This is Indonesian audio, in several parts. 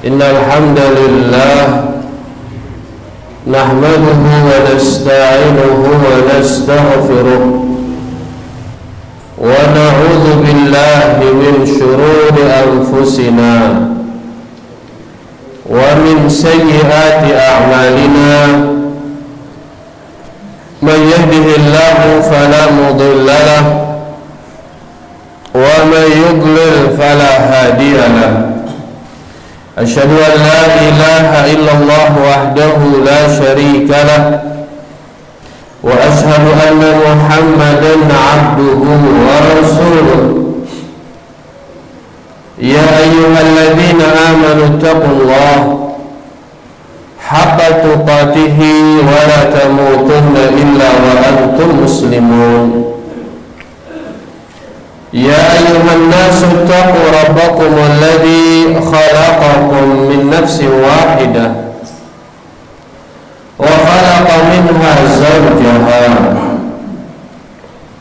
Innal hamdalillah nahmaduhu wa nasta'inuhu wa nastaghfiruh wa na'udzu billahi min shururi anfusina wa min sayyiati a'malina man yahdihillahu fala mudilla lahu wa man yudlil fala hadiya lahu. Asyhadu an la ilaha illallah wahdahu la syarika lah wa asyhadu anna Muhammadan abduhu wa rasuluh. Ya ayyuhalladzina amanu taqullaha haqqa tuqatih wa la tamutunna illa wa antum muslimun. Ya ayyuhan nasu taqu rabbakum alladhi khalaqakum min nafsin wahidah wa khalaqa minha zawjaha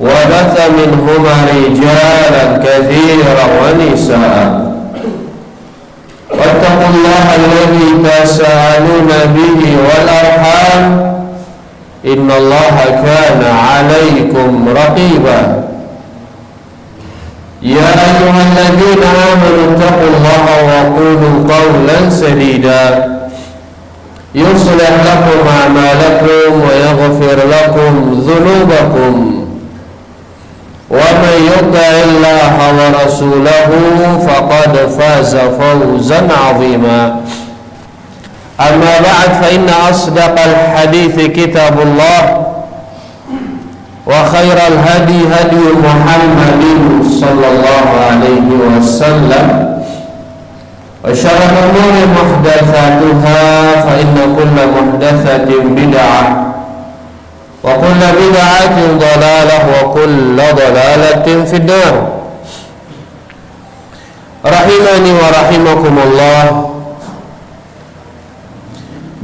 wa batha minhuma rijalan katsiran wa nisaa wattaqullaha alladhi tasaaluna bihi wal arham innallaha kana 'alaykum raqiba. Ya ayyuhalladzina amanu taqullaha wa qulu qawlan sadida yuslih lakum a'malakum wa yaghfir lakum dhunubakum wa man yuti'illaha wa rasulahu faqad faza fawzan 'azima. Amma ba'd, fa inna asdaqal hadithi kitabullah wa khairal hadi hadi Muhammadin sallallahu alaihi wasallam wa syarrul umuri muhdatsatuha fa inna kulla muhdatsatin bid'ah wa kulla bid'atin dhalalah wa kulla dhalalatin fid nar. Rahimani wa rahimakumullah.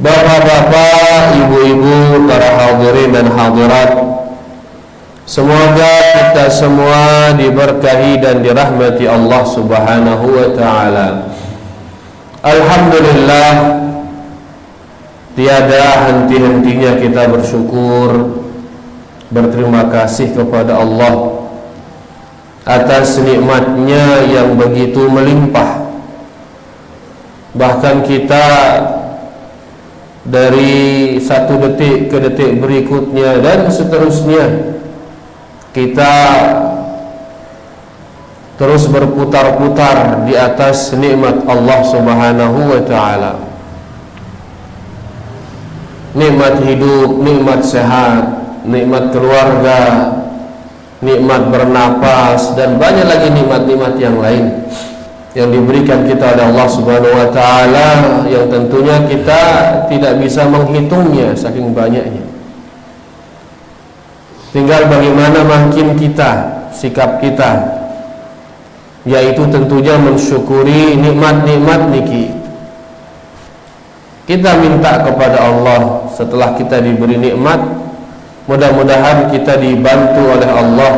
Bapak-bapak, ibu-ibu, para hadirin dan hadirat, semoga kita semua diberkahi dan dirahmati Allah Subhanahu wa ta'ala. Alhamdulillah, tiada henti-hentinya kita bersyukur, berterima kasih kepada Allah atas nikmatnya yang begitu melimpah. Bahkan kita dari satu detik ke detik berikutnya dan seterusnya, kita terus berputar-putar di atas nikmat Allah Subhanahu wa ta'ala. Nikmat hidup, nikmat sehat, nikmat keluarga, nikmat bernapas, dan banyak lagi nikmat-nikmat yang lain yang diberikan kita oleh Allah Subhanahu wa ta'ala, yang tentunya kita tidak bisa menghitungnya saking banyaknya. Tinggal bagaimana makin kita, sikap kita, yaitu tentunya mensyukuri nikmat-nikmat niki. Kita minta kepada Allah setelah kita diberi nikmat, mudah-mudahan kita dibantu oleh Allah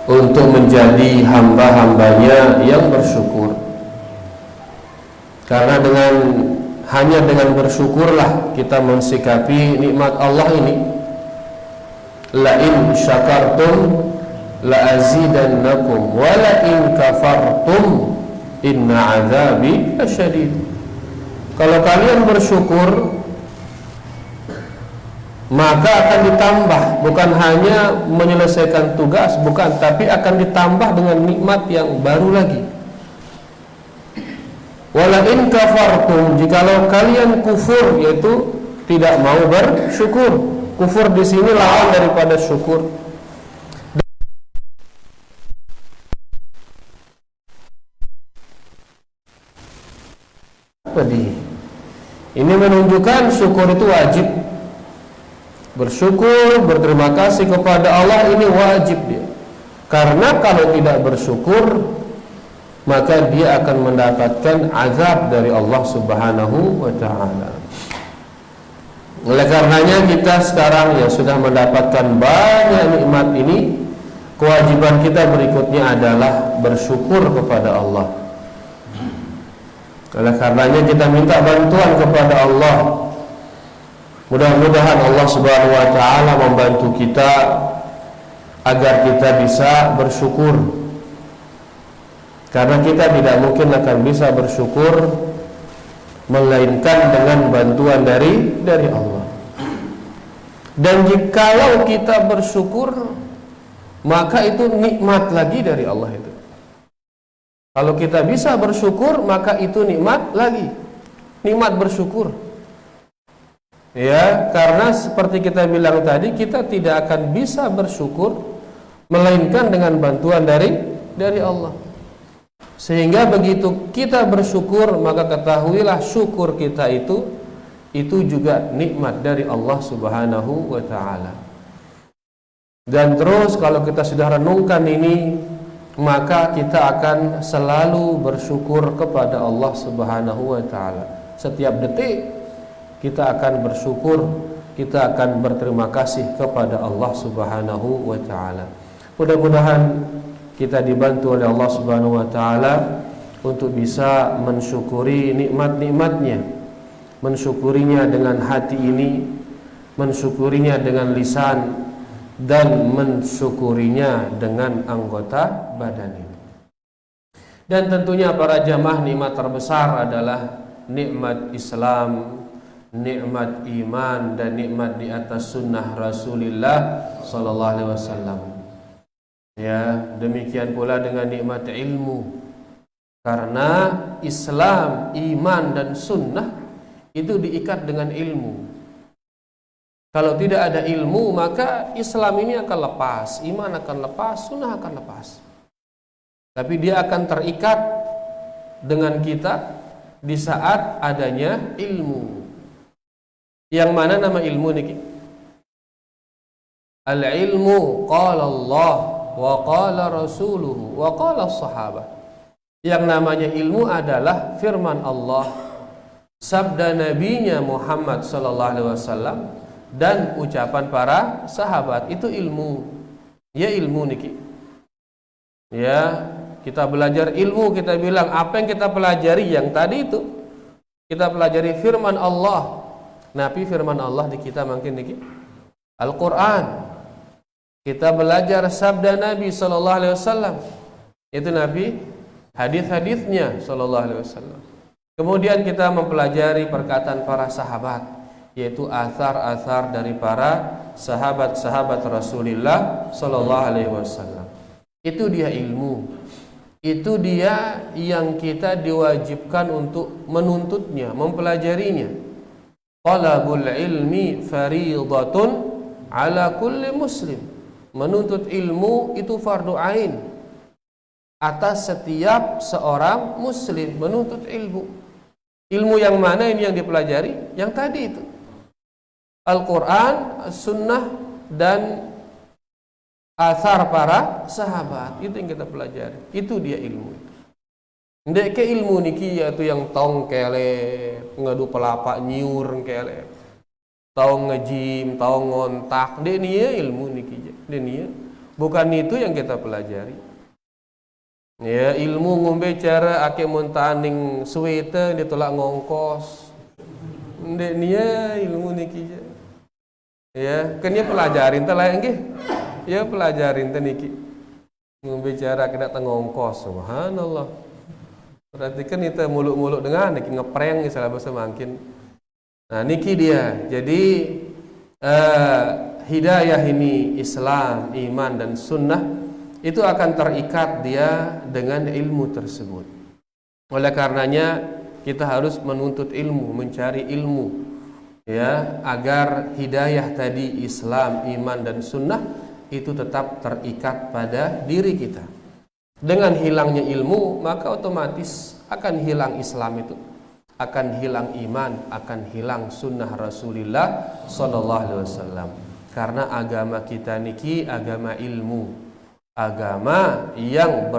untuk menjadi hamba-hambanya yang bersyukur. Karena hanya dengan bersyukurlah kita mensikapi nikmat Allah ini. La in syakartum la azidannakum wa la in kafartum inna azabi lasyadid. Kalau kalian bersyukur, maka akan ditambah, bukan hanya menyelesaikan tugas, bukan, tapi akan ditambah dengan nikmat yang baru lagi. Wala in kafartum, jikalau kalian kufur, yaitu tidak mau bersyukur. Kufur di sini lawan daripada syukur. Ini menunjukkan syukur itu wajib. Bersyukur, berterima kasih kepada Allah ini wajib dia. Karena kalau tidak bersyukur, maka dia akan mendapatkan azab dari Allah Subhanahu wa ta'ala. Oleh karenanya kita sekarang yang sudah mendapatkan banyak nikmat ini, kewajiban kita berikutnya adalah bersyukur kepada Allah. Oleh karenanya kita minta bantuan kepada Allah. Mudah-mudahan Allah Subhanahu wa taala membantu kita agar kita bisa bersyukur. Karena kita tidak mungkin akan bisa bersyukur melainkan dengan bantuan dari Allah. Dan jikalau kita bersyukur, maka itu nikmat lagi dari Allah itu. Kalau kita bisa bersyukur, maka itu nikmat lagi. Nikmat bersyukur. Ya, karena seperti kita bilang tadi, kita tidak akan bisa bersyukur melainkan dengan bantuan dari Allah. Sehingga begitu kita bersyukur, maka ketahuilah syukur kita itu juga nikmat dari Allah Subhanahu wa taala. Dan terus kalau kita sudah renungkan ini, maka kita akan selalu bersyukur kepada Allah Subhanahu wa taala. Setiap detik kita akan bersyukur, kita akan berterima kasih kepada Allah Subhanahu wa taala. Mudah-mudahan kita dibantu oleh Allah Subhanahu wa taala untuk bisa mensyukuri nikmat-nikmatnya, mensyukurinya dengan hati ini, mensyukurinya dengan lisan, dan mensyukurinya dengan anggota badan ini. Dan tentunya para jamaah, nikmat terbesar adalah nikmat Islam, nikmat iman, dan nikmat di atas sunnah Rasulullah sallallahu alaihi wasallam. Ya, demikian pula dengan nikmat ilmu. Karena Islam, iman, dan sunnah itu diikat dengan ilmu. Kalau tidak ada ilmu, maka Islam ini akan lepas, iman akan lepas, sunnah akan lepas. Tapi dia akan terikat dengan kita di saat adanya ilmu. Yang mana nama ilmu niki? Al-ilmu qala Allah wa qala rasuluhu wa qala sahabah. Yang namanya ilmu adalah firman Allah, sabda nabinya Muhammad sallallahu alaihi wasallam, dan ucapan para sahabat. Itu ilmu. Ya, ilmu niki. Ya, kita belajar ilmu, kita bilang apa yang kita pelajari yang tadi itu. Kita pelajari firman Allah. Nabi firman Allah di kita makin niki Al-Qur'an. Kita belajar sabda Nabi sallallahu alaihi wasallam. Itu Nabi, hadis-hadisnya sallallahu alaihi wasallam. Kemudian kita mempelajari perkataan para sahabat, yaitu asar-asar dari para sahabat-sahabat Rasulullah sallallahu alaihi wasallam. Itu dia ilmu. Itu dia yang kita diwajibkan untuk menuntutnya, mempelajarinya. Talabul ilmi fariidatun ala kulli muslim. Menuntut ilmu itu fardu ain atas setiap seorang muslim. Menuntut ilmu. Ilmu yang mana ini yang dipelajari? Yang tadi itu, Al-Quran, Sunnah, dan asar para sahabat. Itu yang kita pelajari. Itu dia ilmu. Ndek ke ilmu niki yaitu yang tong kele ngadu pelapa nyiur kele, tong ngejim, tong ngontak. Ndek nia ilmu niki. Ndek nia. Bukan itu yang kita pelajari. Ya, ilmu ngombe cara ake montaning suwete ditolak ngongkos. Ndek nia ilmu niki. Ya, kan dia pelajarin teh lain nggih. Ya pelajarin teh niki. Membicara kena ngongkos, subhanallah. Berarti kan itu muluk-muluk dengan niki ngeprank misalnya bahasa mungkin. Nah, niki dia. Jadi hidayah ini Islam, iman, dan sunnah itu akan terikat dia dengan ilmu tersebut. Oleh karenanya kita harus menuntut ilmu, mencari ilmu, ya, agar hidayah tadi Islam, iman, dan sunnah itu tetap terikat pada diri kita. Dengan hilangnya ilmu, maka otomatis akan hilang Islam itu, akan hilang iman, akan hilang sunnah Rasulullah sallallahu alaihi wasallam. Karena agama kita niki agama ilmu, agama yang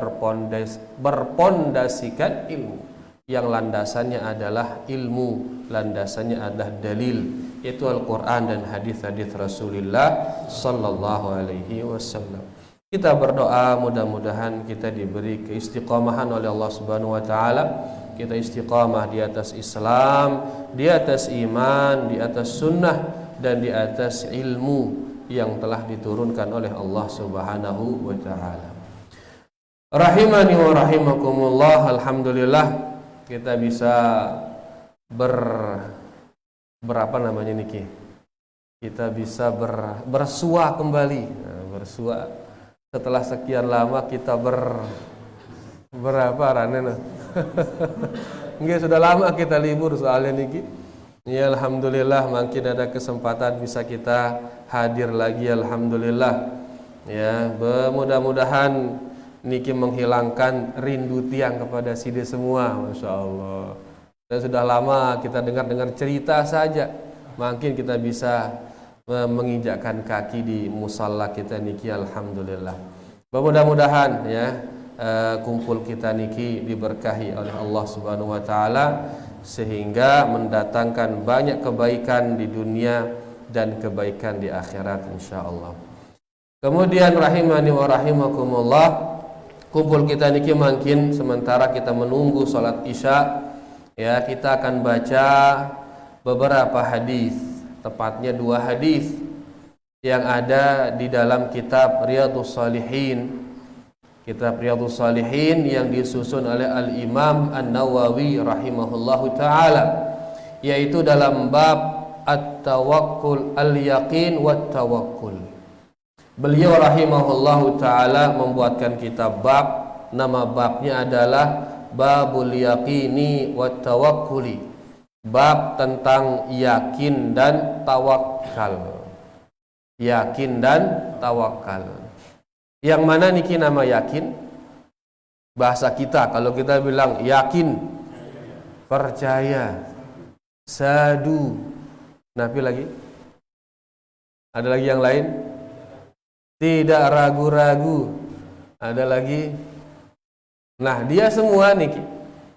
berpondasikan ilmu, yang landasannya adalah ilmu, landasannya adalah dalil, yaitu Al-Quran dan hadis-hadis Rasulullah sallallahu alaihi wasallam. Kita berdoa mudah-mudahan kita diberi keistiqomahan oleh Allah Subhanahu wa taala kita istiqamah di atas Islam, di atas iman, di atas sunnah, dan di atas ilmu yang telah diturunkan oleh Allah Subhanahu wa ta'ala. Rahimani wa rahimakumullah. Alhamdulillah kita bisa berapa namanya niki? Kita bisa bersua kembali. Bersua setelah sekian lama kita berapa ranena? Enggak, sudah lama kita libur soalnya niki. Ya alhamdulillah makin ada kesempatan bisa kita hadir lagi, alhamdulillah. Ya, mudah-mudahan niki menghilangkan rindu tiang kepada side semua, masya Allah. Dan sudah lama kita dengar cerita saja, makin kita bisa menginjakkan kaki di musalla kita niki, alhamdulillah. Mudah-mudahan ya kumpul kita niki diberkahi oleh Allah Subhanahu wa taala sehingga mendatangkan banyak kebaikan di dunia dan kebaikan di akhirat insyaallah. Kemudian rahimani wa rahimakumullah, kumpul kita niki makin sementara kita menunggu salat Isya ya, kita akan baca beberapa hadis, tepatnya 2 hadis yang ada di dalam kitab Riyadhus Shalihin. Kitab Riyadhus Shalihin yang disusun oleh Al-Imam An-Nawawi rahimahullahu taala, yaitu dalam bab At-Tawakkul, Al-Yaqin wat-Tawakkul. Beliau rahimahullahu taala membuatkan kitab bab, nama babnya adalah Babul Yaqini wat-Tawakkuli. Bab tentang yakin dan tawakal. Yakin dan tawakal. Yang mana niki nama yakin? Bahasa kita kalau kita bilang yakin, percaya, sadu. Nabi lagi? Ada lagi yang lain? Tidak ragu-ragu. Ada lagi? Nah, dia semua niki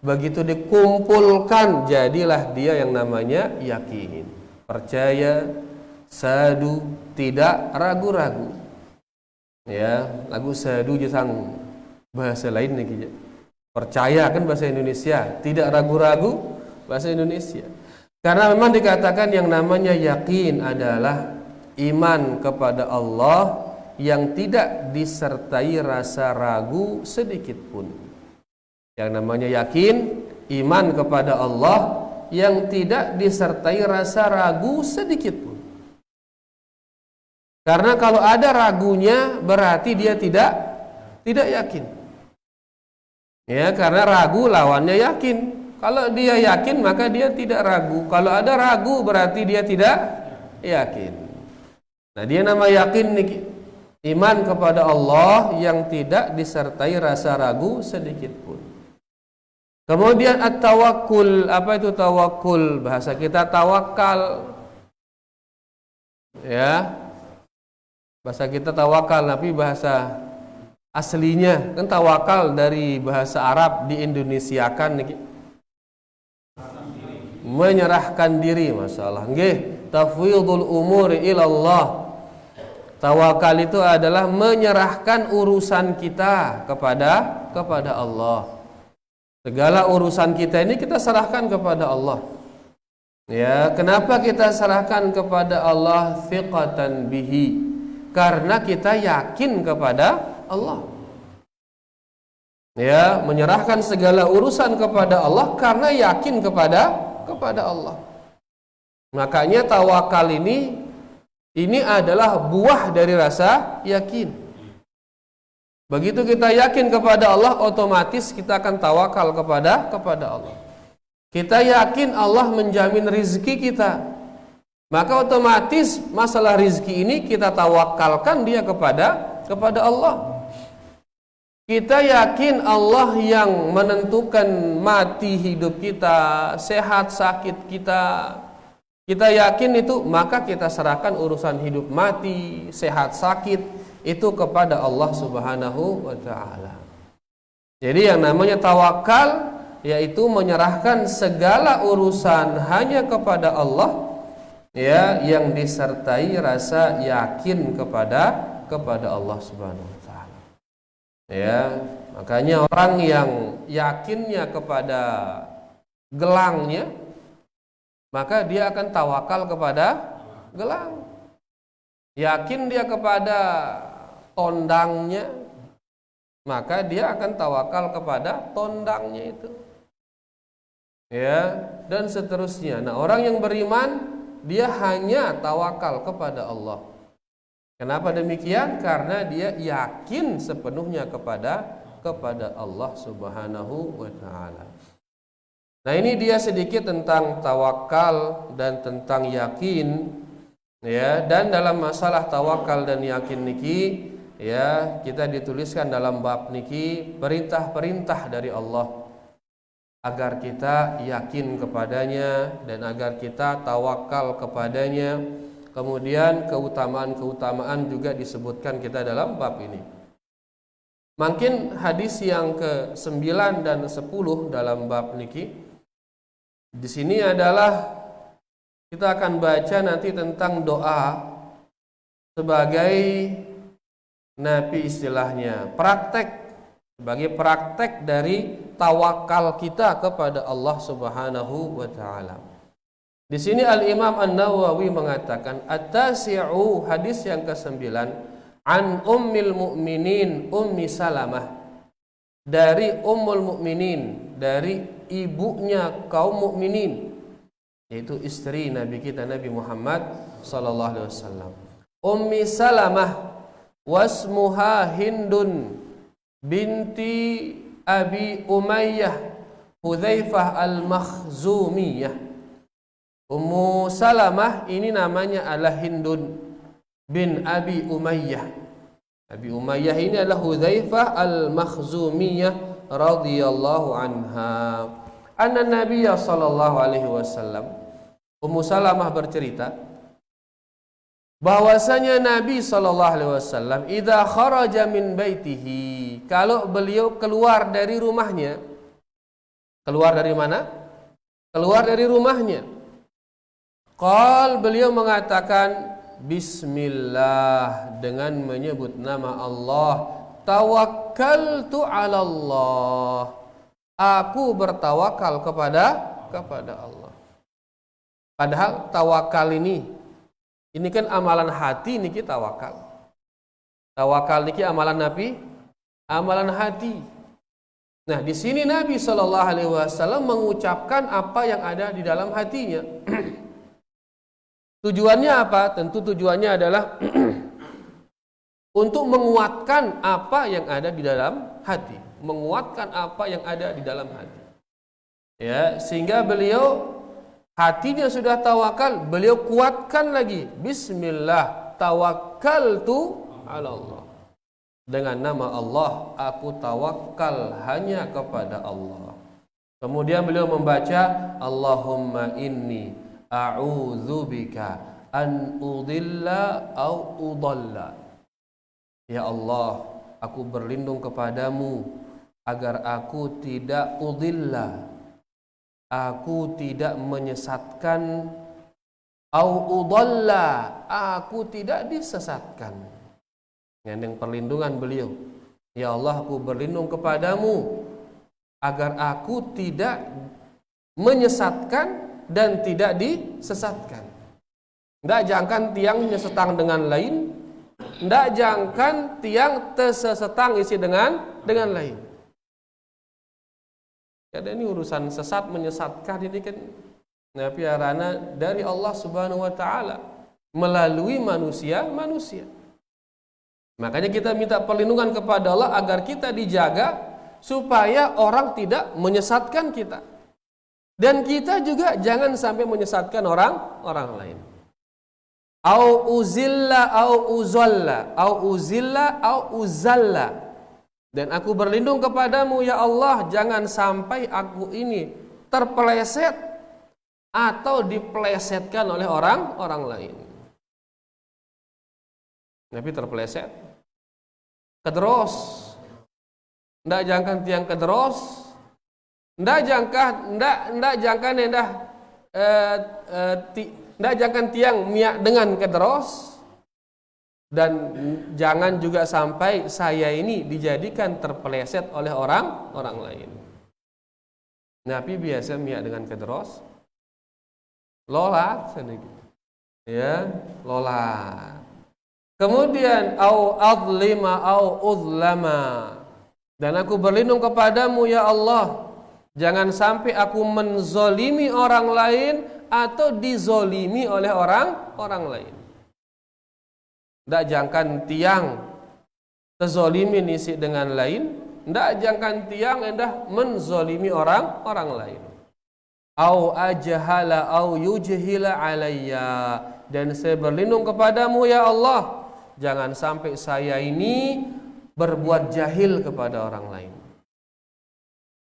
begitu dikumpulkan jadilah dia yang namanya yakin, percaya, sadu, tidak ragu-ragu. Ya, lagu sadu jasang bahasa lain niki. Percaya kan bahasa Indonesia, tidak ragu-ragu bahasa Indonesia. Karena memang dikatakan yang namanya yakin adalah iman kepada Allah yang tidak disertai rasa ragu sedikit pun. Yang namanya yakin, iman kepada Allah yang tidak disertai rasa ragu sedikit pun. Karena kalau ada ragunya berarti dia tidak yakin. Ya, karena ragu lawannya yakin. Kalau dia yakin maka dia tidak ragu. Kalau ada ragu berarti dia tidak yakin. Nah, dia nama yakin nih, iman kepada Allah yang tidak disertai rasa ragu sedikit pun. Kemudian at-tawakkul, apa itu tawakkul? Bahasa kita tawakal. Ya. Bahasa kita tawakal, tapi bahasa aslinya kan tawakal dari bahasa Arab diindonesiakan nih. Menyerahkan diri, masalah. Nggih, tafwidul umuri ilallah. Tawakal itu adalah menyerahkan urusan kita kepada Allah. Segala urusan kita ini kita serahkan kepada Allah. Ya, kenapa kita serahkan kepada Allah? Thiqatan bihi. Karena kita yakin kepada Allah. Ya, menyerahkan segala urusan kepada Allah karena yakin kepada Allah. Makanya tawakal ini adalah buah dari rasa yakin. Begitu kita yakin kepada Allah, otomatis kita akan tawakal kepada Allah. Kita yakin Allah menjamin rizki kita, maka otomatis masalah rizki ini kita tawakalkan dia kepada Allah. Kita yakin Allah yang menentukan mati hidup kita, sehat sakit kita. Kita yakin itu, maka kita serahkan urusan hidup mati, sehat sakit itu kepada Allah Subhanahu wa ta'ala. Jadi yang namanya tawakal yaitu menyerahkan segala urusan hanya kepada Allah, ya, yang disertai rasa yakin kepada Allah Subhanahu wa ta'ala. Ya, makanya orang yang yakinnya kepada gelangnya, maka dia akan tawakal kepada gelang. Yakin dia kepada tondangnya, maka dia akan tawakal kepada tondangnya itu. Ya, dan seterusnya. Nah, orang yang beriman dia hanya tawakal kepada Allah. Kenapa demikian? Karena dia yakin sepenuhnya kepada Allah Subhanahu wa taala. Nah, ini dia sedikit tentang tawakal dan tentang yakin, ya. Dan dalam masalah tawakal dan yakin niki, ya, kita dituliskan dalam bab niki perintah-perintah dari Allah agar kita yakin kepadanya dan agar kita tawakal kepadanya. Kemudian keutamaan-keutamaan juga disebutkan kita dalam bab ini. Mungkin hadis yang ke-9 dan 10 dalam bab niki. Di sini adalah kita akan baca nanti tentang doa sebagai nabi istilahnya, sebagai praktek dari tawakal kita kepada Allah Subhanahu wa taala. Di sini Al-Imam An-Nawawi mengatakan at-tasi'u, hadis yang ke-9, an ummil mu'minin Ummi Salamah, dari Ummul Mukminin, dari ibunya kaum mukminin, yaitu istri Nabi kita Nabi Muhammad sallallahu alaihi wasallam. Ummi Salamah wasmuha Hindun binti Abi Umayyah Hudzaifah al-Makhzumiyah. Ummu Salamah ini namanya adalah Hindun bin Abi Umayyah. Abi Umayyah ini adalah Hudzaifah al-Makhzumiyah radhiyallahu anha. Anna Nabiya sallallahu alaihi wasallam, Ummu Salamah bercerita bahwasanya Nabi sallallahu alaihi wasallam idza kharaja min baitihi, kalau beliau keluar dari rumahnya. Keluar dari mana? Keluar dari rumahnya. Beliau mengatakan bismillah, dengan menyebut nama Allah. Tawakkaltu 'ala Allah, aku bertawakal kepada Allah. Padahal tawakal ini kan amalan hati niki tawakal. Tawakal niki amalan Nabi, amalan hati. Nah, di sini Nabi Shallallahu alaihi wasallam mengucapkan apa yang ada di dalam hatinya. Tujuannya apa? Tentu tujuannya adalah untuk menguatkan apa yang ada di dalam hati, menguatkan apa yang ada di dalam hati. Ya, sehingga beliau hatinya sudah tawakal, beliau kuatkan lagi. Bismillah, tawakkaltu 'ala Allah. Dengan nama Allah, aku tawakal hanya kepada Allah. Kemudian beliau membaca Allahumma inni a'udzubika an udilla au udalla. Ya Allah, aku berlindung kepadamu agar aku tidak udilla, aku tidak menyesatkan, au udalla, aku tidak disesatkan. Yang perlindungan beliau, ya Allah, aku berlindung kepadamu agar aku tidak menyesatkan dan tidak disesatkan. Tidak jangkan tiang nyesetang dengan lain, tidak jangkan tiang tersesetang isi dengan lain. Karena ini urusan sesat menyesatkan ini kan piarana dari Allah Subhanahu wa taala melalui manusia. Makanya kita minta perlindungan kepada Allah agar kita dijaga supaya orang tidak menyesatkan kita. Dan kita juga jangan sampai menyesatkan orang lain. Au uzilla au uzalla, au uzilla au uzalla. Dan aku berlindung kepadamu ya Allah, jangan sampai aku ini terpeleset atau dipelesetkan oleh orang lain. Nabi terpeleset, kederos, ndak jangkan tiang kederos, ndak jangkan tiang miak dengan kederos. Dan jangan juga sampai saya ini dijadikan terpeleset oleh orang lain. Nabi biasa miak dengan kedros, lolat sedikit. Ya, lolat. Kemudian au adlima au udlama. Dan aku berlindung kepadamu ya Allah, jangan sampai aku menzolimi orang lain atau dizolimi oleh orang lain. Ndak jangkan tiang tezolimi nisi dengan lain, ndak jangkan tiang endah menzolimi orang lain. Au ajhala au yujhila alayya, dan saya berlindung kepadamu ya Allah, jangan sampai saya ini berbuat jahil kepada orang lain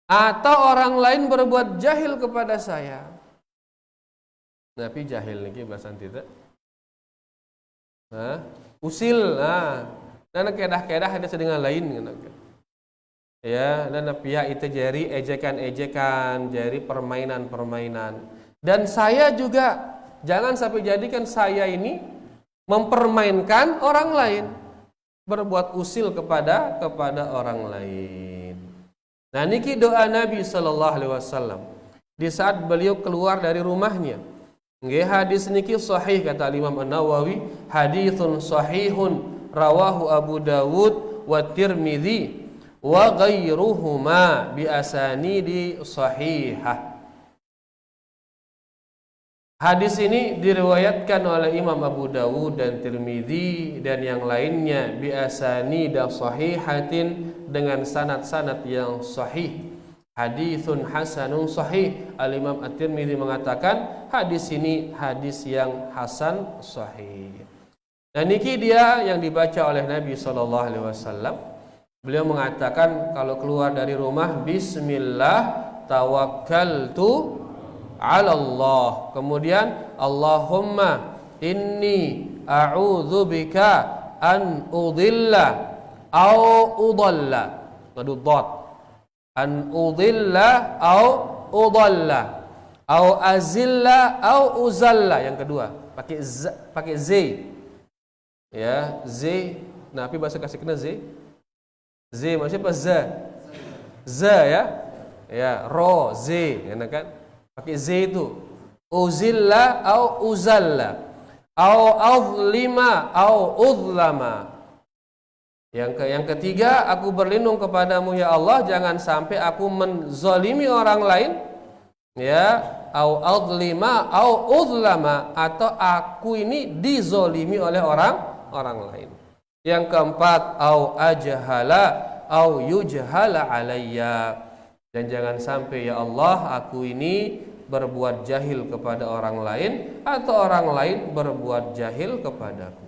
atau orang lain berbuat jahil kepada saya. Tapi jahil niki bahasa tidak. Usil, dan kedah-kedah ada sedang lain gitu. Ya, dan pihak itu jari ejekan-ejekan, jari permainan-permainan. Dan saya juga jangan sampai jadikan saya ini mempermainkan orang lain, berbuat usil kepada orang lain. Nah, niki doa Nabi sallallahu alaihi wasallam di saat beliau keluar dari rumahnya. Nggih, hadis niki sahih kata Imam An-Nawawi, haditsun sahihun rawahu Abu Dawud wa Tirmidzi wa ghairuhuma bi asanidi sahihah. Hadis ini diriwayatkan oleh Imam Abu Dawud dan Tirmidzi dan yang lainnya bi asanida sahihatin, dengan sanad-sanad yang sahih. Haditsun hasanun sahih. Al-Imam At-Tirmidzi mengatakan hadis ini hadis yang hasan sahih. Dan niki dia yang dibaca oleh Nabi sallallahu alaihi wasallam. Beliau mengatakan kalau keluar dari rumah, bismillah tawakkaltu 'ala Allah. Kemudian Allahumma inni a'udzubika an udilla au udalla. Ngadu dot. An udilla au udalla. Au azilla au uzalla. Yang kedua, pakai z. Ya, z. Nah, tapi bahasa kasih kena z. Z maksudnya apa? Z ya. Ya, ro z, kan? Pakai z itu. Uzilla au uzalla. Au azlima au udlama. Yang ketiga, aku berlindung kepadamu ya Allah, jangan sampai aku menzalimi orang lain, ya, au azlima au udlama, atau aku ini dizalimi oleh orang lain. Yang keempat, au ajhala au yujhala alayya, dan jangan sampai ya Allah aku ini berbuat jahil kepada orang lain atau orang lain berbuat jahil kepadaku.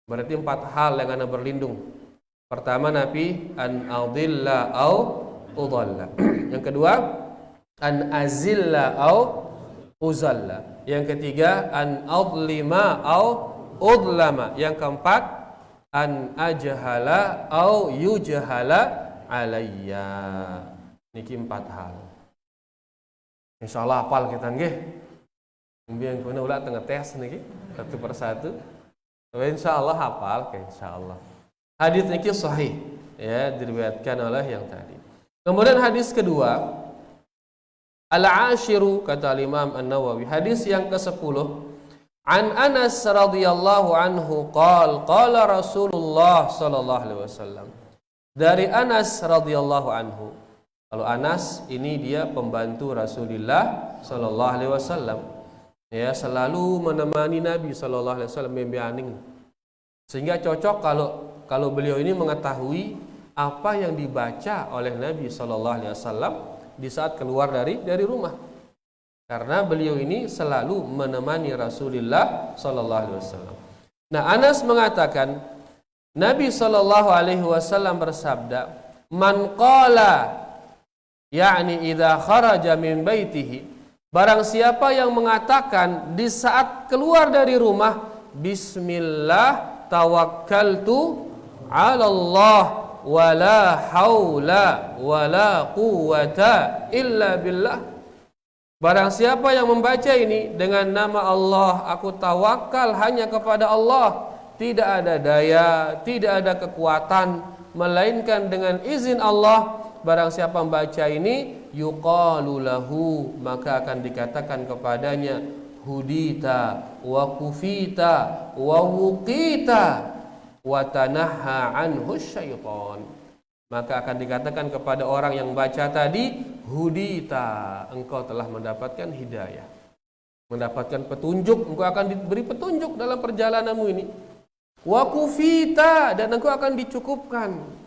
Berarti 4 hal yang Anda berlindung. Pertama, Nabi an adilla au udalla. Yang kedua, an azilla au uzalla. Yang ketiga, an adlima au udlama. Yang keempat, an ajhala au yujhala alayya. Niki 4 hal. Insyaallah hafal kita nggih. Mbiyen kuna ulah tengah tes niki satu persatu. Insyaallah hafal, insyaallah. Hadis niki sahih, ya, diriwayatkan oleh yang tadi. Kemudian hadis kedua, al-ashiru kata Imam An-Nawawi, hadis yang ke-10, an Anas radhiyallahu anhu qala Rasulullah sallallahu alaihi wasallam. Dari Anas radhiyallahu anhu. Kalau Anas ini dia pembantu Rasulullah sallallahu alaihi wasallam. Ya, selalu menemani Nabi sallallahu alaihi wasallam membimbing. Sehingga cocok kalau beliau ini mengetahui apa yang dibaca oleh Nabi sallallahu alaihi wasallam di saat keluar dari rumah. Karena beliau ini selalu menemani Rasulullah sallallahu alaihi wasallam. Nah, Anas mengatakan Nabi sallallahu alaihi wasallam bersabda, "Man qala, yakni idza kharaja min baitihi, barang siapa yang mengatakan di saat keluar dari rumah, bismillah tawakkaltu 'ala Allah wala haula wala quwwata illa billah." Barang siapa yang membaca ini dengan nama Allah, aku tawakal hanya kepada Allah, tidak ada daya, tidak ada kekuatan melainkan dengan izin Allah. Barang siapa membaca ini, yuqalu lahu, maka akan dikatakan kepadanya, hudita wa kufita wa wuqita wa tanahha anhu syaitan. Maka akan dikatakan kepada orang yang baca tadi, hudita, engkau telah mendapatkan hidayah, mendapatkan petunjuk, engkau akan diberi petunjuk dalam perjalananmu ini. Wa kufita, dan engkau akan dicukupkan.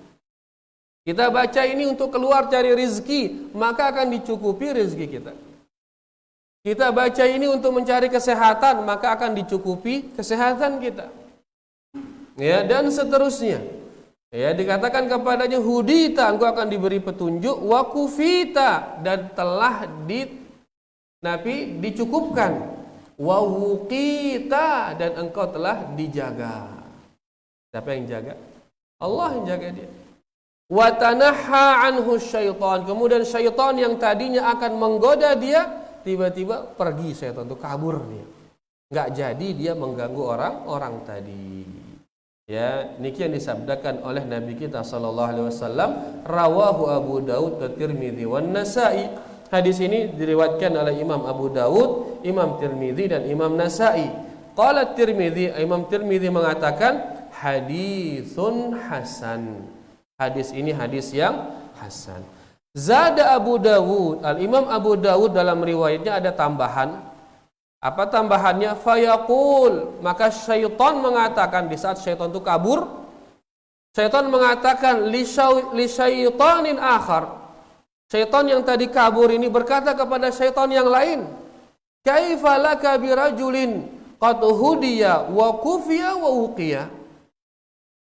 Kita baca ini untuk keluar cari rezeki, maka akan dicukupi rezeki kita. Kita baca ini untuk mencari kesehatan, maka akan dicukupi kesehatan kita. Ya, dan seterusnya. Ya, dikatakan kepadanya hudita, engkau akan diberi petunjuk, wa kufita, dan telah dicukupkan, wa wuqita, dan engkau telah dijaga. Siapa yang jaga? Allah yang jaga dia. Wa tanahha anhu syaitan, kemudian syaitan yang tadinya akan menggoda dia, tiba-tiba pergi, syaitan itu kabur dia. Enggak jadi dia mengganggu orang-orang tadi. Ya, niki yang disabdakan oleh Nabi kita sallallahu alaihi wasallam, rawahu Abu Daud, Tirmidzi wan Nasa'i. Hadis ini diriwayatkan oleh Imam Abu Daud, Imam Tirmidzi dan Imam Nasa'i. Qala Tirmidzi, Imam Tirmidzi mengatakan haditsun hasan. Hadis ini hadis yang hasan. Zada Abu Dawud, Al-Imam Abu Dawud dalam riwayatnya ada tambahan. Apa tambahannya? Fayaqul, maka syaitan mengatakan, di saat syaitan itu kabur, syaitan mengatakan li syaitanin akhar. Syaitan yang tadi kabur ini berkata kepada syaitan yang lain, kaifa laka birajulin qad hudiya wa kufiya wa uqiya.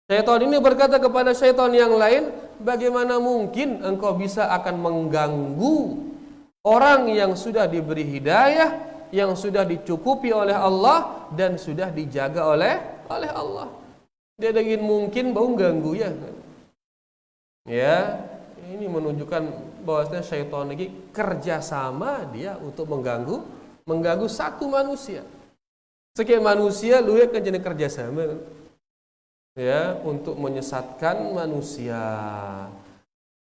Syaitan ini berkata kepada syaitan yang lain, bagaimana mungkin engkau bisa akan mengganggu orang yang sudah diberi hidayah, yang sudah dicukupi oleh Allah dan sudah dijaga oleh Allah. Dia ingin mungkin bau ganggu ya. Ya, ini menunjukkan bahwasanya syaitan ini kerjasama dia untuk mengganggu satu manusia. Sekian manusia lu ya kan jadi kerjasama. Ya, untuk menyesatkan manusia.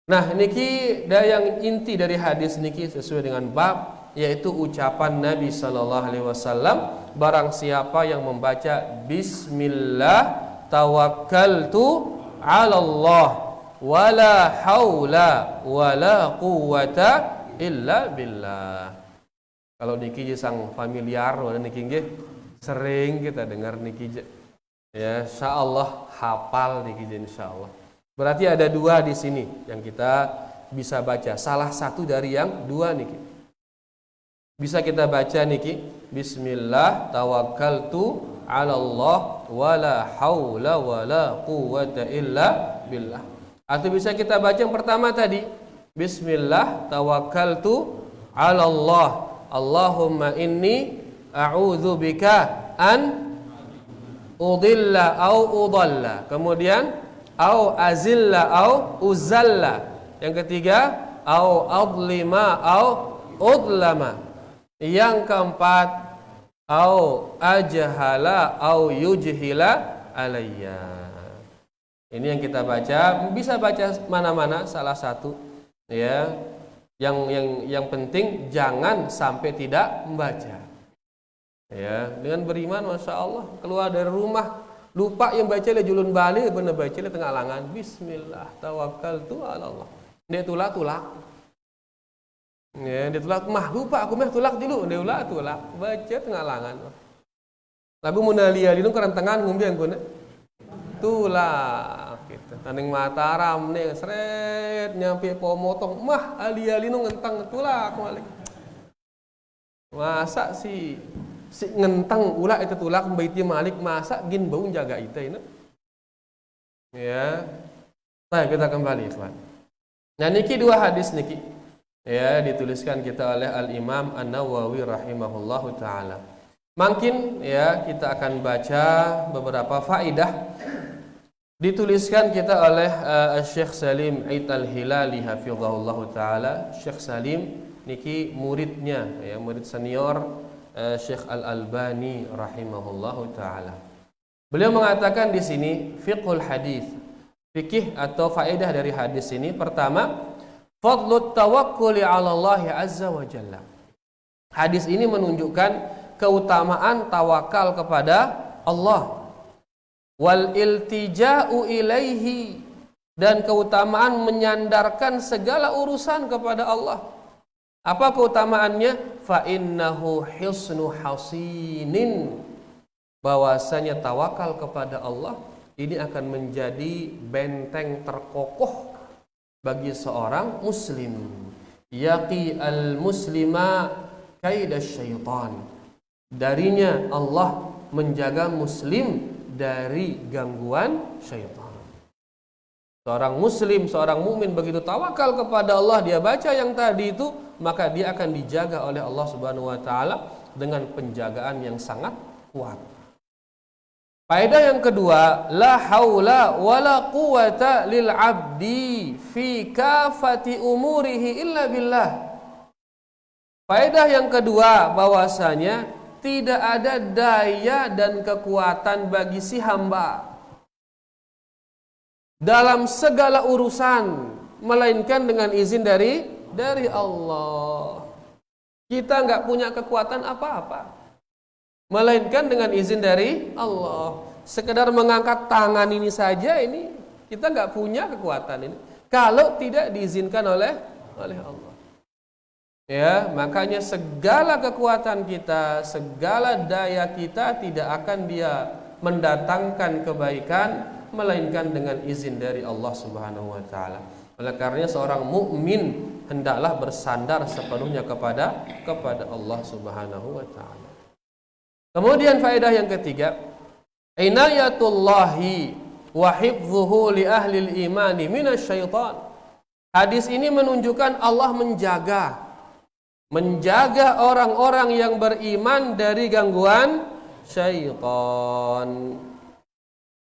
Nah, niki yang inti dari hadis niki sesuai dengan bab, yaitu ucapan Nabi sallallahu alaihi wasallam, barang siapa yang membaca bismillah tawakkaltu 'ala Allah wala haula wala quwwata illa billah. Kalau niki sang familiar wala niki nggih sering kita dengar niki ya, insyaallah hafal niki insyaallah. Berarti ada dua di sini yang kita bisa baca, salah satu dari yang dua niki. Bisa kita baca niki, bismillah tawakkaltu 'ala Allah wala haula wala quwwata illa billah. Atau bisa kita baca yang pertama tadi, bismillah tawakkaltu 'ala Allah, Allahumma inni a'udzu bika an udilla au udalla. Kemudian au azilla au uzalla. Yang ketiga au adlima au udlama. Yang keempat, au ajhala au yujhila alayya. Ini yang kita baca, bisa baca mana-mana salah satu ya. Yang penting jangan sampai tidak membaca. Ya, dengan beriman Masya Allah, keluar dari rumah lupa yang baca le julun balik, bener baca le tengah langan, bismillah tawakkaltu 'ala Allah. Dia tulak. Ya, dia tulak lupa aku mah tulak dulu, dia tulak baca tengah langan. Lagu munalia dinu kerentengan ngumbian pun tulak gitu. Tanding Mataram nih seret nyampe pomotong mah ali-ali nu ngentang tulak balik. Masa si ngentang ulah itu tulak baiti malik, masa gin bau jaga itu ini. Ya. Baik, kita kembali ikhwan. Nah niki dua hadis niki. Ya, dituliskan kita oleh Al-Imam An-Nawawi rahimahullahu taala. Mungkin ya kita akan baca beberapa faidah dituliskan kita oleh Syekh Salim Aid Al-Hilali hafizahullahu taala. Syekh Salim niki muridnya ya, murid senior Syekh Al-Albani rahimahullahu taala. Beliau mengatakan di sini fiqhul hadis. Fikih atau faedah dari hadis ini pertama, fadlut tawakkuli 'ala Allah azza wa jalla. Hadis ini menunjukkan keutamaan tawakal kepada Allah, wal iltija'u ilaihi, dan keutamaan menyandarkan segala urusan kepada Allah. Apa keutamaannya? Fa innahu hisnu hasinin, bahwasanya tawakal kepada Allah ini akan menjadi benteng terkokoh bagi seorang muslim. Yaqi al-muslima kaidas syaitan. Darinya Allah menjaga muslim dari gangguan syaitan. Seorang muslim, seorang mukmin begitu tawakal kepada Allah, dia baca yang tadi itu, maka dia akan dijaga oleh Allah Subhanahu wa taala dengan penjagaan yang sangat kuat. Faedah yang kedua, la haula wala quwata lil 'abdi fi kafati umurihi illa billah. Faedah yang kedua, bahwasanya tidak ada daya dan kekuatan bagi si hamba dalam segala urusan melainkan dengan izin dari Allah. Kita nggak punya kekuatan apa-apa melainkan dengan izin dari Allah. Sekedar mengangkat tangan ini saja, ini kita nggak punya kekuatan ini kalau tidak diizinkan oleh Allah. Ya, makanya segala kekuatan kita, segala daya kita tidak akan dia mendatangkan kebaikan melainkan dengan izin dari Allah Subhanahu wa taala. Oleh karenanya seorang mukmin hendaklah bersandar sepenuhnya kepada Allah Subhanahu wa taala. Kemudian faedah yang ketiga, inayatullahi wa hifdzuhu li ahli al-imani minasyaitan. Hadis ini menunjukkan Allah menjaga orang-orang yang beriman dari gangguan syaitan.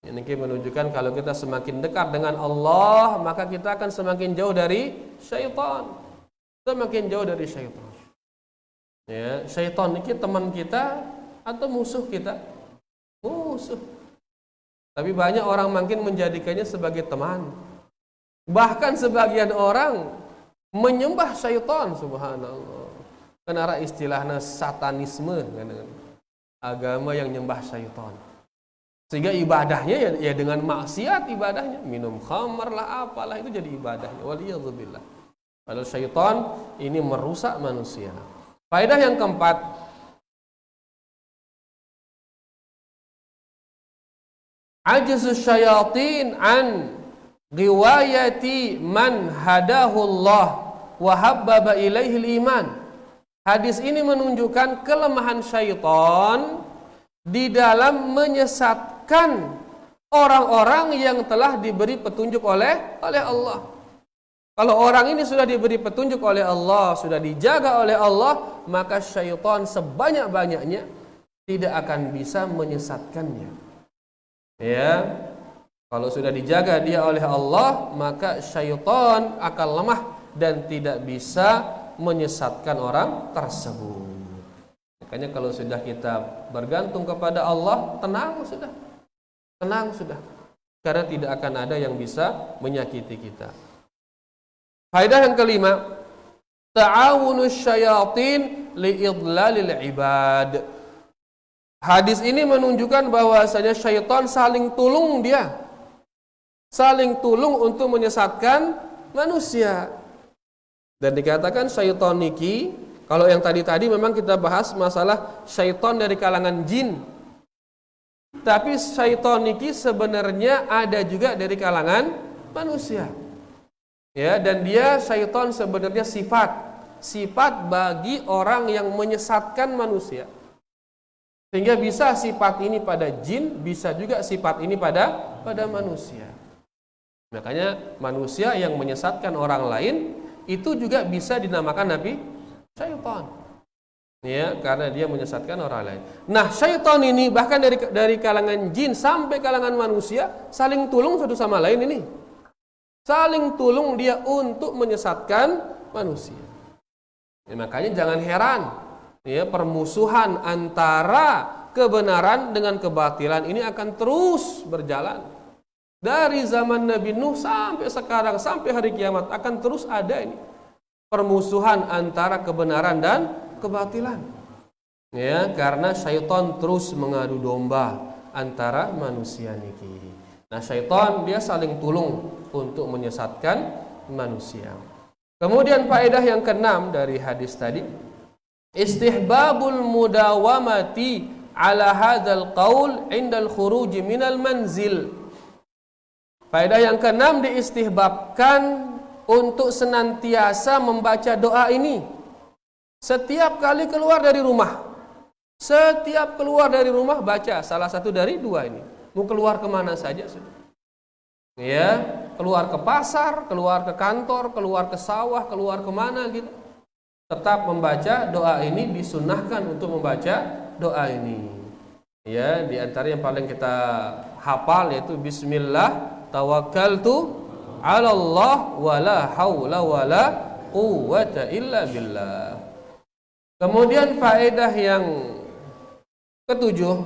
Ini menunjukkan kalau kita semakin dekat dengan Allah, maka kita akan semakin jauh dari syaitan. Semakin jauh dari syaitan. Ya, syaitan ini teman kita atau musuh kita? Musuh. Tapi banyak orang makin menjadikannya sebagai teman. Bahkan sebagian orang menyembah syaitan, subhanallah. Karena istilahnya satanisme, agama yang nyembah syaitan. Sehingga ibadahnya ya dengan maksiat ibadahnya, minum khamar lah apalah, itu jadi ibadahnya. Waliyadzubillah. Padahal syaitan ini merusak manusia. Faedah yang keempat, ajzus syayatin an riwayati man hadahullah wa habbaba ilaihil iman. Hadis ini menunjukkan kelemahan syaitan di dalam menyesatkan orang-orang yang telah diberi petunjuk oleh Allah. Kalau orang ini sudah diberi petunjuk oleh Allah, sudah dijaga oleh Allah, maka syaitan sebanyak-banyaknya tidak akan bisa menyesatkannya. Ya, kalau sudah dijaga dia oleh Allah, maka syaitan akan lemah dan tidak bisa menyesatkan orang tersebut. Makanya kalau sudah kita bergantung kepada Allah, tenang sudah, karena tidak akan ada yang bisa menyakiti kita. Faedah yang kelima, ta'awunus syayatin li'idlalil ibad. Hadis ini menunjukkan bahwasanya syaitan saling tulung untuk menyesatkan manusia. Dan dikatakan syaitan niki, kalau yang tadi memang kita bahas masalah syaitan dari kalangan jin. Tapi syaitan niki sebenarnya ada juga dari kalangan manusia. Ya, dan dia syaitan sebenarnya sifat bagi orang yang menyesatkan manusia. Sehingga bisa sifat ini pada jin, bisa juga sifat ini pada manusia. Makanya manusia yang menyesatkan orang lain itu juga bisa dinamakan nabi syaitan. Ya, karena dia menyesatkan orang lain. Nah, syaitan ini bahkan dari kalangan jin sampai kalangan manusia saling tulung satu sama lain ini. Saling tulung dia untuk menyesatkan manusia. Ya, makanya jangan heran ya, permusuhan antara kebenaran dengan kebatilan ini akan terus berjalan. Dari zaman Nabi Nuh sampai sekarang, sampai hari kiamat akan terus ada ini permusuhan antara kebenaran dan kebatilan. Ya, karena syaitan terus mengadu domba antara manusia niki. Nah, syaitan dia saling tulung untuk menyesatkan manusia. Kemudian faedah yang keenam dari hadis tadi, istihbabul mudawamati ala hadzal qaul indal khuruj minal manzil. Faedah yang keenam, diistihbabkan untuk senantiasa membaca doa ini setiap kali keluar dari rumah. Setiap keluar dari rumah baca salah satu dari dua ini. Mau keluar kemana saja sudah. Ya, keluar ke pasar, keluar ke kantor, keluar ke sawah, keluar kemana gitu. Tetap membaca doa ini, disunnahkan untuk membaca doa ini. Ya, di antara yang paling kita hafal yaitu Bismillah tawakkaltu 'ala Allah wala haula wala quwwata illa billah. Kemudian faedah yang ketujuh,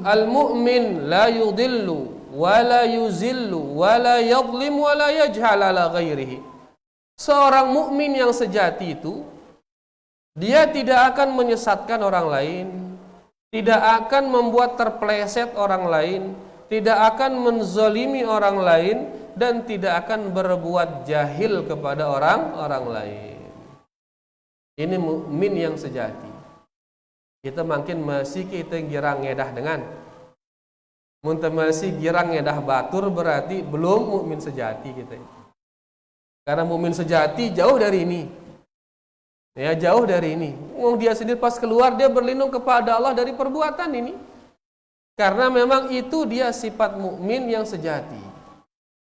al-mu'min la yudillu wa la yuzillu wa la yadhlim wa la yajhal ala ghairihi. Seorang mukmin yang sejati itu dia tidak akan menyesatkan orang lain, tidak akan membuat terpeleset orang lain, tidak akan menzalimi orang lain, dan tidak akan berbuat jahil kepada orang lain. Ini mukmin yang sejati. Kita makin masih kita girang ngedah dengan muntah masih girang ngedah batur, berarti belum mukmin sejati kita. Karena mukmin sejati jauh dari ini. Ya, jauh dari ini. Dia sendiri pas keluar dia berlindung kepada Allah dari perbuatan ini. Karena memang itu dia sifat mukmin yang sejati.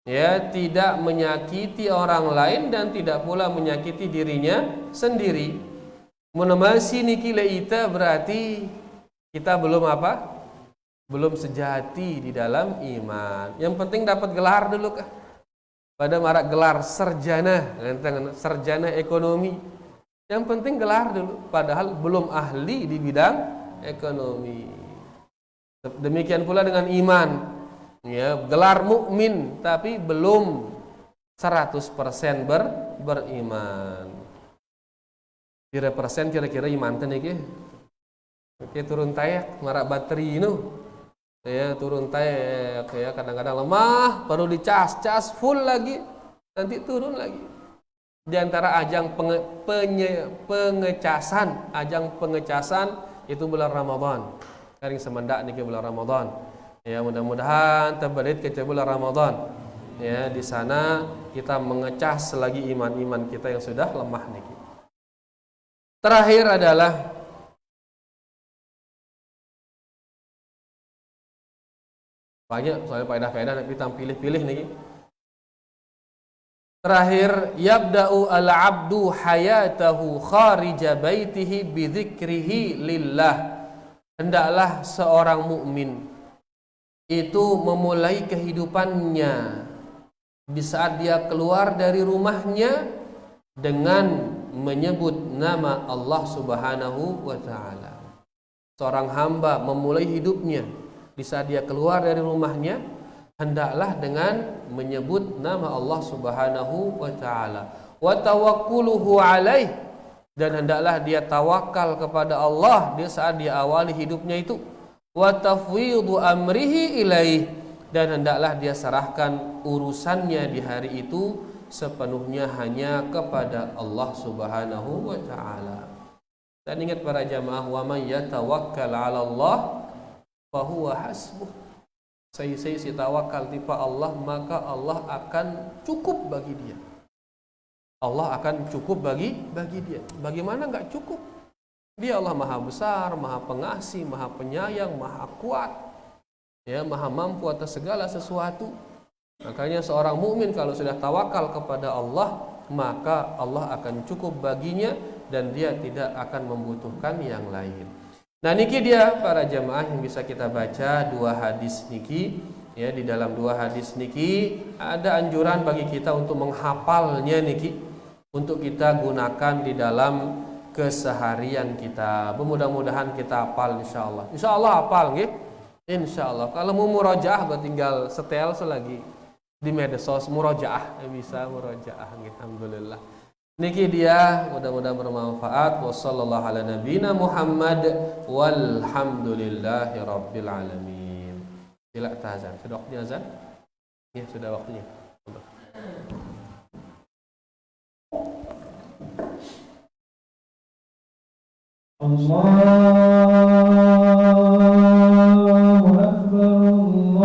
Ya, tidak menyakiti orang lain dan tidak pula menyakiti dirinya sendiri. Menemasi niki leita berarti kita belum apa? Belum sejati di dalam iman. Yang penting dapat gelar dulu kah? Pada marak gelar sarjana ekonomi. Yang penting gelar dulu, padahal belum ahli di bidang ekonomi. Demikian pula dengan iman. Ya, gelar mukmin tapi belum 100% beriman. Kira-kira iman teh niki. Oke, turun tayak marak bateri itu. Ya, turun tayak ya, kadang-kadang lemah, baru dicas full lagi, nanti turun lagi. Di antara ajang pengecasan itu bulan Ramadan. Karing semendak niki bulan Ramadan. Ya, mudah-mudahan terbelit ke bulan Ramadan. Ya, di sana kita mengecas lagi iman-iman kita yang sudah lemah niki. Terakhir adalah banyak soal faedah-faedah tapi kita pilih-pilih niki. Terakhir, yabda'u al-'abdu hayatahu kharija baitihi bidzikrihi lillah. Hendaklah seorang mukmin itu memulai kehidupannya di saat dia keluar dari rumahnya dengan menyebut nama Allah Subhanahu wa taala. Seorang hamba memulai hidupnya di saat dia keluar dari rumahnya hendaklah dengan menyebut nama Allah Subhanahu wa taala, wa tawakkuluhu alaih, dan hendaklah dia tawakal kepada Allah di saat dia awali hidupnya itu, wa tafwidhu amrihi ilaih, dan hendaklah dia serahkan urusannya di hari itu sepenuhnya hanya kepada Allah Subhanahu wa taala. Dan ingat para jamaah, wa man yatawakkal 'ala Allah fa huwa hasbuh. Saya si tawakal tipe Allah, maka Allah akan cukup bagi dia. Allah akan cukup bagi dia. Bagaimana enggak cukup? Dia Allah maha besar, maha pengasih, maha penyayang, maha kuat, ya, maha mampu atas segala sesuatu. Makanya seorang mukmin kalau sudah tawakal kepada Allah, maka Allah akan cukup baginya dan dia tidak akan membutuhkan yang lain. Nah, niki dia para jamaah yang bisa kita baca dua hadis niki. Ya, di dalam dua hadis niki ada anjuran bagi kita untuk menghafalnya niki, untuk kita gunakan di dalam keseharian kita. Mudah-mudahan kita hafal insyaallah. Insyaallah hafal nggih. Insyaallah. Kalau mau murojaah tinggal setel selagi di medsos murojaah bisa murojaah nggih. Alhamdulillah. Niki dia mudah-mudahan bermanfaat. Wassallallahu ala nabiyina Muhammad walhamdulillahi rabbil alamin. Sila azan. Sudah waktunya azan? Ya, sudah waktunya. Allahu Akbar, Allahu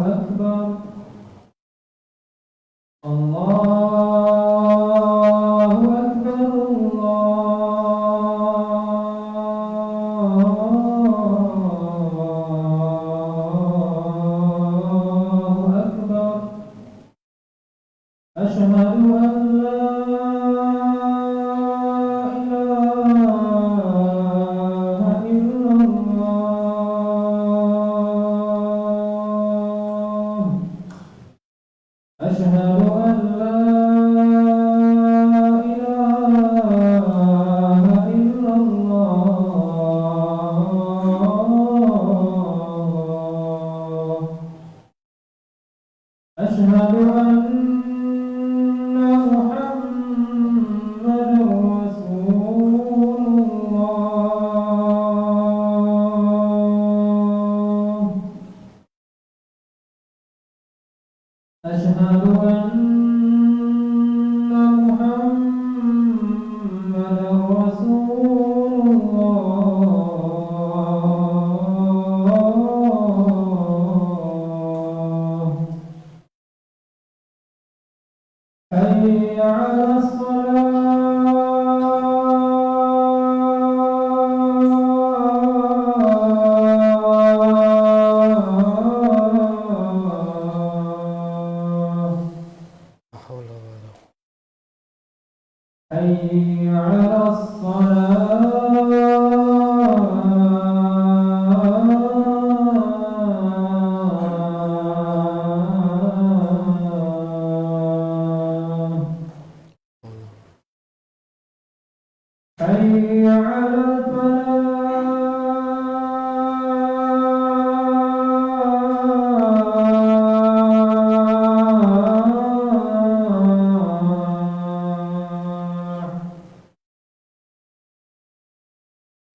Akbar, Allahu Akbar, Allahu Akbar. أشهد أن لا إله إلا الله أشهد أن لا إله إلا الله أشهد أن أشهد أن محمدا رسول الله حي على حي على الصلاة حي على الفلاح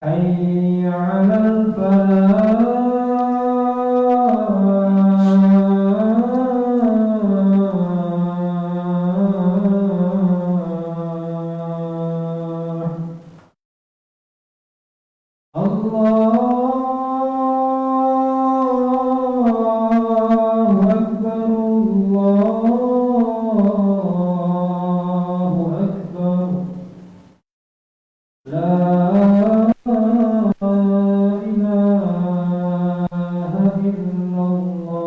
حي على الفلاح الله أكبر الله أكبر لا إله إلا الله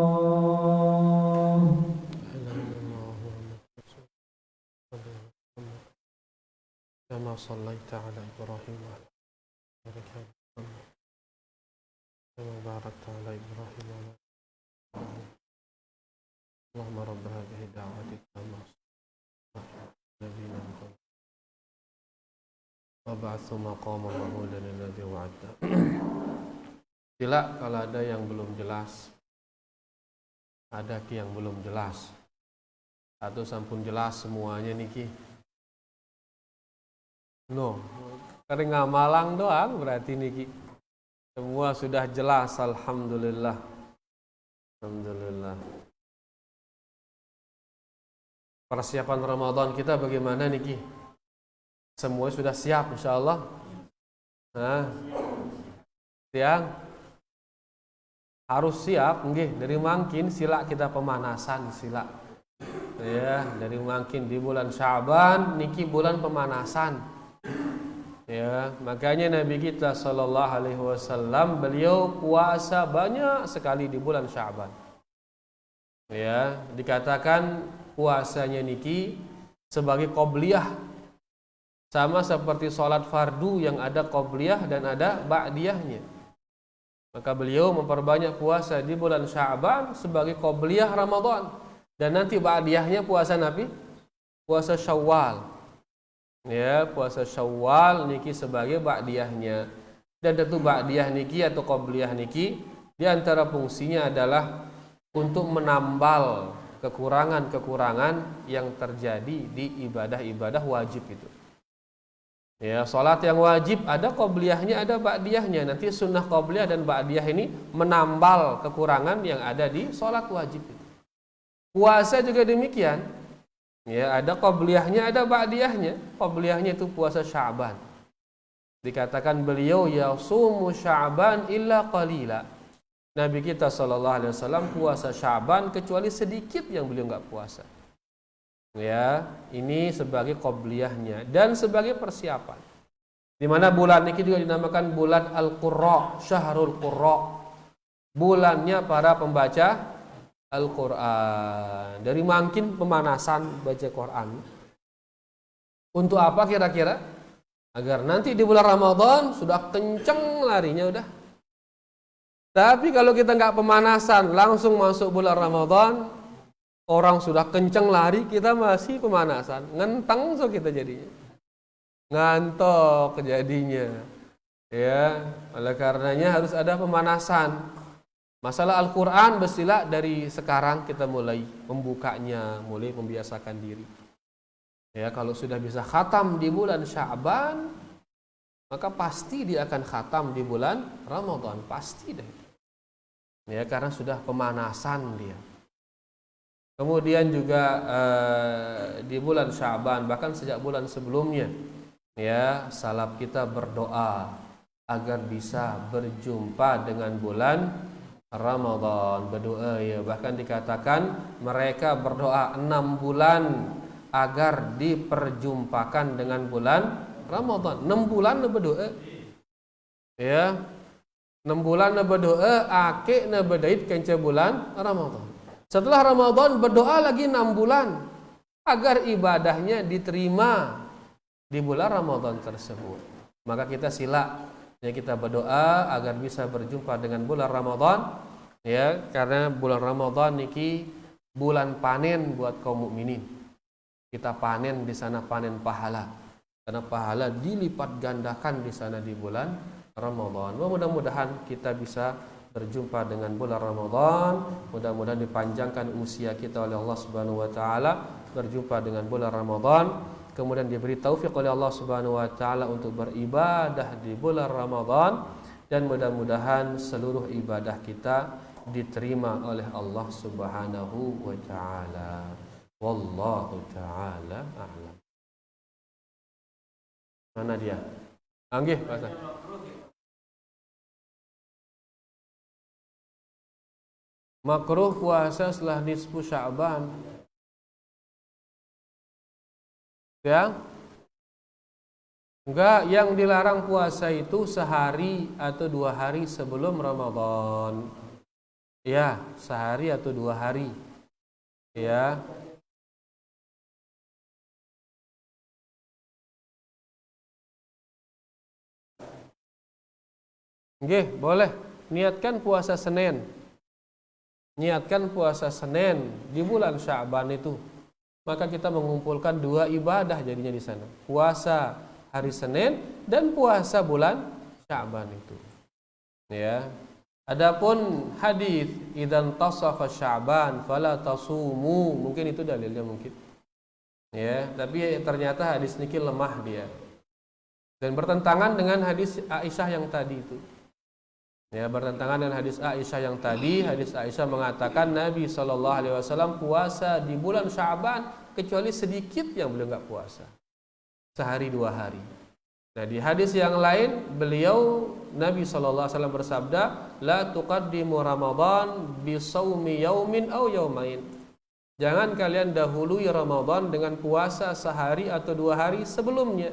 كما صليت على إبراهيم وعلى آل إبراهيم كما باركت على إبراهيم وعلى آل إبراهيم اللهم رب هذه الدعوة التامة نبينا محمد وابعث مقاما محمودا الذي وعدته. Sila kalau ada yang belum jelas, ada ki yang belum jelas, atau sampun jelas semuanya niki. No, karena ngamalang doang berarti niki. Semua sudah jelas, alhamdulillah. Alhamdulillah. Persiapan Ramadan kita bagaimana niki? Semua sudah siap insyaallah. Nah, siang harus siap nggih dari mangkin sila kita pemanasan sila. Ya, dari mangkin di bulan Sya'ban niki bulan pemanasan. Ya, makanya Nabi kita sallallahu alaihi wasallam beliau puasa banyak sekali di bulan Sya'ban. Ya, dikatakan puasanya niki sebagai qobliyah, sama seperti sholat fardu yang ada qobliyah dan ada ba'diyahnya. Maka beliau memperbanyak puasa di bulan Sya'ban sebagai qobliyah Ramadan. Dan nanti ba'diyahnya puasa Nabi, puasa Syawal. Ya, puasa Syawal niki sebagai ba'diyahnya. Dan tentu ba'diyah niki atau qabliyah niki di antara fungsinya adalah untuk menambal kekurangan-kekurangan yang terjadi di ibadah-ibadah wajib itu. Ya, salat yang wajib ada qabliyahnya, ada ba'diyahnya. Nanti sunnah qabliyah dan ba'diyah ini menambal kekurangan yang ada di salat wajib itu. Puasa juga demikian. Ya, ada qabliyahnya, ada ba'diyahnya. Qabliyahnya itu puasa Sya'ban. Dikatakan beliau yasumu Sya'ban illa qalila. Nabi kita SAW puasa Sya'ban kecuali sedikit yang beliau enggak puasa. Ya, ini sebagai qabliyahnya dan sebagai persiapan. Di mana bulan ini juga dinamakan bulan Al-Qurra, Syahrul Qurra. Bulannya para pembaca Al-Qur'an. Dari makin pemanasan baca Quran. Untuk apa kira-kira? Agar nanti di bulan Ramadan sudah kenceng larinya udah. Tapi kalau kita nggak pemanasan langsung masuk bulan Ramadan, orang sudah kenceng lari, kita masih pemanasan, ngenteng so kita jadinya, ngantok jadinya. Ya, oleh karenanya harus ada pemanasan. Masalah Al-Quran mestilah dari sekarang kita mulai membukanya, mulai membiasakan diri. Ya, kalau sudah bisa khatam di bulan Sya'ban, maka pasti dia akan khatam di bulan Ramadan, pasti deh. Ya, karena sudah pemanasan dia. Kemudian juga di bulan Sya'ban, bahkan sejak bulan sebelumnya, ya, salaf kita berdoa agar bisa berjumpa dengan bulan Ramadan. Berdoa ya, bahkan dikatakan mereka berdoa 6 bulan agar diperjumpakan dengan bulan Ramadan. 6 bulan berdoa. Ya. 6 bulan berdoa, akik berdait kenca bulan Ramadan. Setelah Ramadan berdoa lagi 6 bulan agar ibadahnya diterima di bulan Ramadan tersebut. Maka kita sila ya, kita berdoa agar bisa berjumpa dengan bulan Ramadan, ya, karena bulan Ramadan niki bulan panen buat kaum mukminin. Kita panen di sana, panen pahala. Karena pahala dilipat gandakan di sana di bulan Ramadan. Mudah-mudahan kita bisa berjumpa dengan bulan Ramadan. Mudah-mudahan dipanjangkan usia kita oleh Allah Subhanahu wa taala berjumpa dengan bulan Ramadan. Kemudian diberi taufik oleh Allah Subhanahu wa taala untuk beribadah di bulan Ramadan, dan mudah-mudahan seluruh ibadah kita diterima oleh Allah Subhanahu wa taala. Wallahu taala a'lam. Mana dia? Anggih, Pak. Makruh puasa setelah nisfu Sya'ban. Ya? Enggak, yang dilarang puasa itu sehari atau 2 hari sebelum Ramadan. Ya, sehari atau 2 hari. Ya. Nggih, boleh. Niatkan puasa Senin. Niatkan puasa Senin di bulan Sya'ban itu. Maka kita mengumpulkan 2 ibadah jadinya di sana. Puasa hari Senin dan puasa bulan Sya'ban itu. Ya. Adapun hadis idzan tasafa Sya'ban fala tasumu, mungkin itu dalilnya mungkin. Ya, tapi ternyata hadis niki lemah dia. Dan bertentangan dengan hadis Aisyah yang tadi itu. Ya, bertentangan dengan hadis Aisyah yang tadi. Hadis Aisyah mengatakan Nabi SAW puasa di bulan Sya'ban kecuali sedikit yang beliau enggak puasa, sehari 2 hari. Nah, di hadis yang lain beliau Nabi SAW bersabda, la tuqaddimu Ramadan bi shaumi yaumin aw yaumain. Jangan kalian dahului Ramadan dengan puasa sehari atau 2 hari sebelumnya.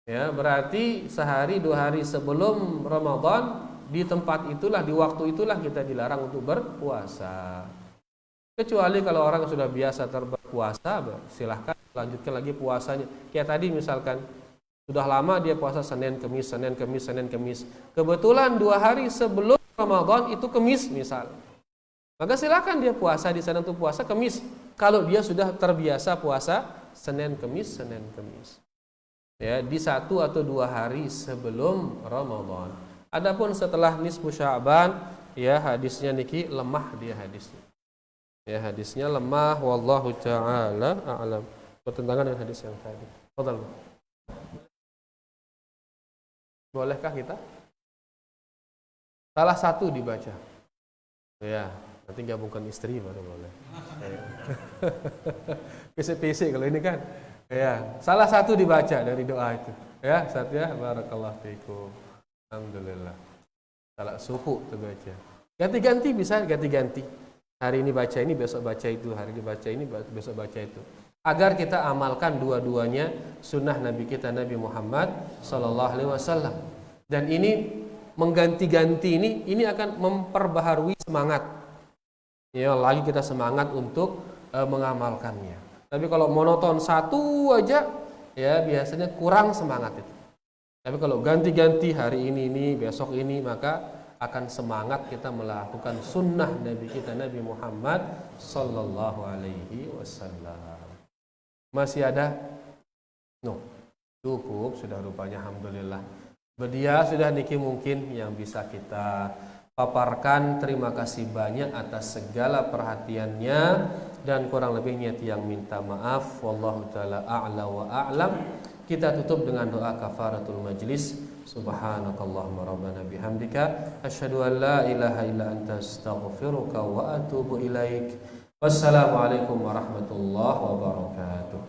Ya, berarti sehari 2 hari sebelum Ramadan, di tempat itulah, di waktu itulah kita dilarang untuk berpuasa. Kecuali kalau orang sudah biasa berpuasa, silahkan lanjutkan lagi puasanya. Kayak tadi misalkan sudah lama dia puasa Senin, Kemis, Senin, Kemis, Senin, Kemis. Kebetulan 2 hari sebelum Ramadan itu Kemis misal. maka silakan dia puasa di sana untuk puasa Kamis. Kalau dia sudah terbiasa puasa Senin Kamis, ya, di 1 atau 2 hari sebelum Ramadan. Adapun setelah nisfu Sya'ban, ya hadisnya niki lemah dia hadisnya. Ya hadisnya lemah, wallahu taala a'lam. Bertentangan dengan hadis yang tadi. Fadhal. Bolehkah kita salah satu dibaca? Ya, nanti gabungkan istri baru boleh. PC kalau ini kan. Ya, salah satu dibaca dari doa itu. Ya, satu ya, barakallahu fiikum. Alhamdulillah. Salah suku terbaca. Ganti-ganti bisa ganti-ganti. Hari ini baca ini, besok baca itu. Hari ini baca ini, besok baca itu. Agar kita amalkan dua-duanya sunnah Nabi kita Nabi Muhammad sallallahu alaihi wasallam. Dan ini mengganti-ganti ini akan memperbaharui semangat. Ya, lagi kita semangat untuk mengamalkannya. Tapi kalau monoton satu aja, ya biasanya kurang semangat itu. Tapi kalau ganti-ganti hari ini, besok ini, maka akan semangat kita melakukan sunnah Nabi kita Nabi Muhammad sallallahu alaihi wasallam. Masih ada? No, cukup sudah rupanya, alhamdulillah. Berdia sudah niki mungkin yang bisa kita paparkan. Terima kasih banyak atas segala perhatiannya dan kurang lebihnya tiang minta maaf. Wallahu taala a'la wa a'lam. Kita tutup dengan doa kafaratul majlis. Subhanakallahumma rabbana bihamdika asyhadu an la ilaha illa anta astaghfiruka wa atubu ilaik. Wassalamualaikum warahmatullahi wabarakatuh.